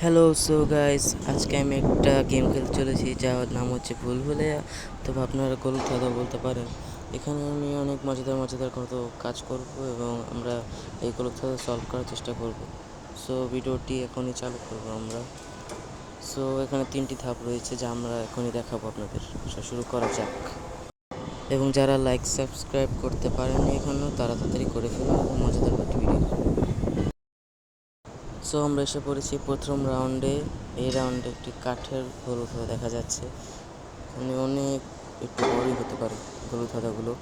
Hello so guys, আজকে আমি একটা গেম খেলতে চলেছি যার নাম হচ্ছে ভুলভুলাইয়া। তবে আপনারা গোল খেলাও বলতে পারেন। এখানে আমি অনেক মজাদার মজাদার কত কাজ করব এবং আমরা এই গোল খেলা সলভ করার চেষ্টা করব। সো ভিডিওটি এখনই চালু করব আমরা। সো এখানে 3টি ধাপ রয়েছে যা আমরা এখনই দেখাবো আপনাদের। সো শুরু করা যাক। এবং যারা লাইক সাবস্ক্রাইব করতে পারেননি এখনও, তারা তাড়াতাড়ি করে ফেলুন এবং মজাদার একটি ভিডিও। সো আমরা এসে পড়েছি প্রথম রাউন্ডে। এই রাউন্ডে একটি কাঠের হলুদ হাতা দেখা যাচ্ছে। এখানে অনেক একটু বড়ই হতে পারে হলুদ হাতাগুলো।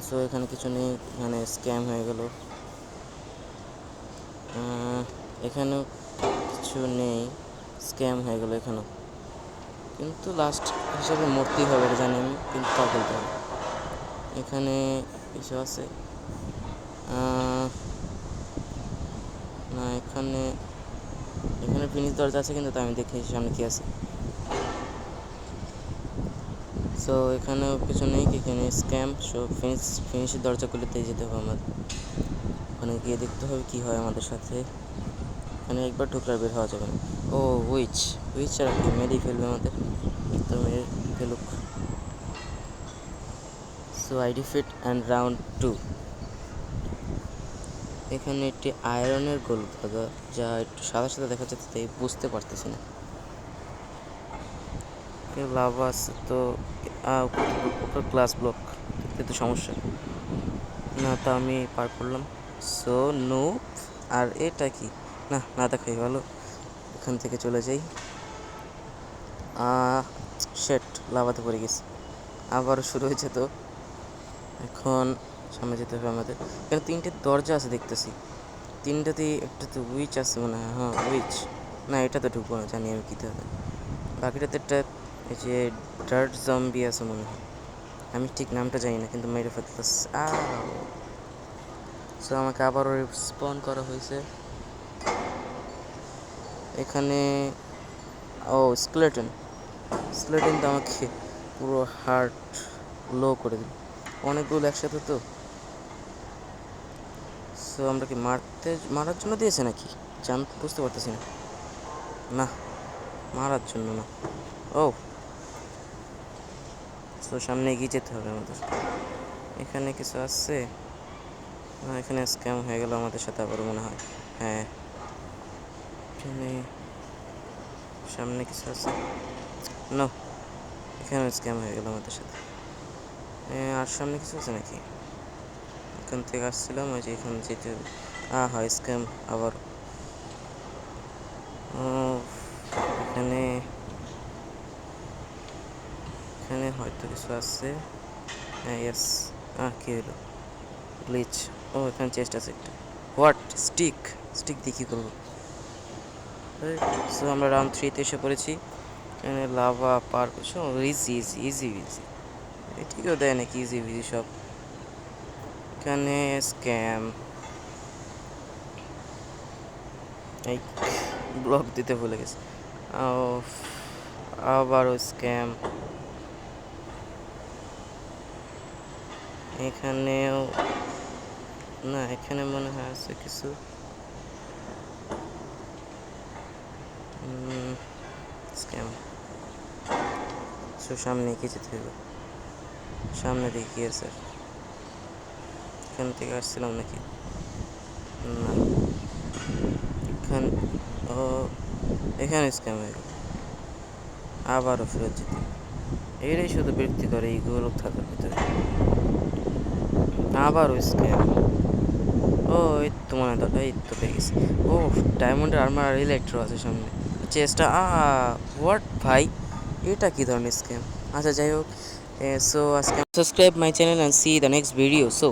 সো এখানে কিছু নেই, এখানে স্ক্যাম হয়ে গেল। এখানেও কিছু নেই, স্ক্যাম হয়ে গেল এখানেও। কিন্তু লাস্ট হিসেবে মূর্তি হবে এটা জানি আমি, কিন্তু তা বলতে হবে। এখানে কিছু আছে না, এখানে ফিনিশ দরজা আছে, কিন্তু আমি দেখি সামনে কি আছে। সো এখানেও কিছু নেই, এখানে স্ক্যাম। সো ফিনিশের দরজা খুলেতেই যেতে হবে আমাদের। ওখানে গিয়ে দেখতে হবে কি হয় আমাদের সাথে। এখানে একবার ঢুকলে বের হওয়া যাবে না। ও উইচ আর কি মেরেই ফেলবে আমাদের, তো মেরে ফেলুক। So I defeat and round 2। এখানে একটি আয়রনের গোল দাদা, যা একটু সাদা সাদা দেখা যাচ্ছে, তাই বুঝতে পারতেছি না। লাভা আছে তো উপর গ্লাস ব্লক, কিন্তু সমস্যা না, তা আমি পার করলাম। সো নো, আর এটা কি না দেখাই ভালো, এখান থেকে চলে যাই। শেট, লাভাতে পড়ে গেছি, আবারও শুরু হয়েছে। তো এখন সামনে যেতে হবে আমাদের। এখানে 3টে দরজা আছে দেখতেছি, 3টাতেই একটাতে উইচ আছে মনে হয়। হ্যাঁ উইচ, না এটাতে ঢুকবো না, জানি আমি কীতে হবে। বাকিটাতে একটা এই যে ডার্ট জম্বি আছে মনে হয়, আমি ঠিক নামটা জানি না, কিন্তু মেরে ফেলতেছে। সো আমাকে আবারও রিস্পন করা হয়েছে এখানে। ও স্কেলেটন তো আমাকে পুরো হার্ট লো করে দিল, অনেকগুলো একসাথে। তো সো আমরা কি মারার জন্য দিয়েছে নাকি, জান বুঝতে পারতেছি না। না, মারার জন্য না। ও সো সামনে এগিয়ে যেতে হবে আমাদের। এখানে কিছু আছে না, এখানে স্ক্যাম হয়ে গেল আমাদের সাথে আবার মনে হয়। হ্যাঁ, এখানে সামনে কিছু আছে। নো, এখানে স্ক্যাম হয়ে গেল আমাদের সাথে। আর সামনে কিছু আছে নাকি? এখান থেকে আসছিলাম, ওই যে এখানে যেতে হবে। হয় স্ক্যাম আবার। এখানে এখানে হয়তো কিছু আছে। হ্যাঁ ইয়েস। কী হলো? গ্লিচ। ও এখানে চেস্ট আছে একটা। হোয়াট? স্টিক দিয়ে কী করবো? সো আমরা রাউন্ড 3-তে এসে পড়েছি। এখানে লাভা পার ইজি ইজি ইজি, ঠিকও দেয় নাকি ইজি ইজি সব। এখানে স্ক্যাম, এই ব্লক দিতে ভুলে গেছে। আবারও স্ক্যাম। এখানেও না, এখানে মনে হয় আছে কিছু। স্ক্যাম। সো সামনে এগিয়ে যেতে হবে, সামনে দেখি কি আছে। এখান থেকে আসছিলাম নাকি? না, ও এখানে স্ক্যাম হয়ে গেল, আবারও ফেরত যেতে। এটাই শুধু বিরক্তি করে এই গোলক থাকার ভিতরে। আবারও স্ক্যাম। ও এই তো মনে হয়, এই তো পেয়ে গেছি। ও ডায়মন্ডের আর্মার আর ইলেকট্রো আছে সামনে, চেষ্টা। হোয়াট ভাই, এটা কি ধরনের স্ক্যাম? আচ্ছা যাই হোক। সো আজকে subscribe my channel and C the next video. So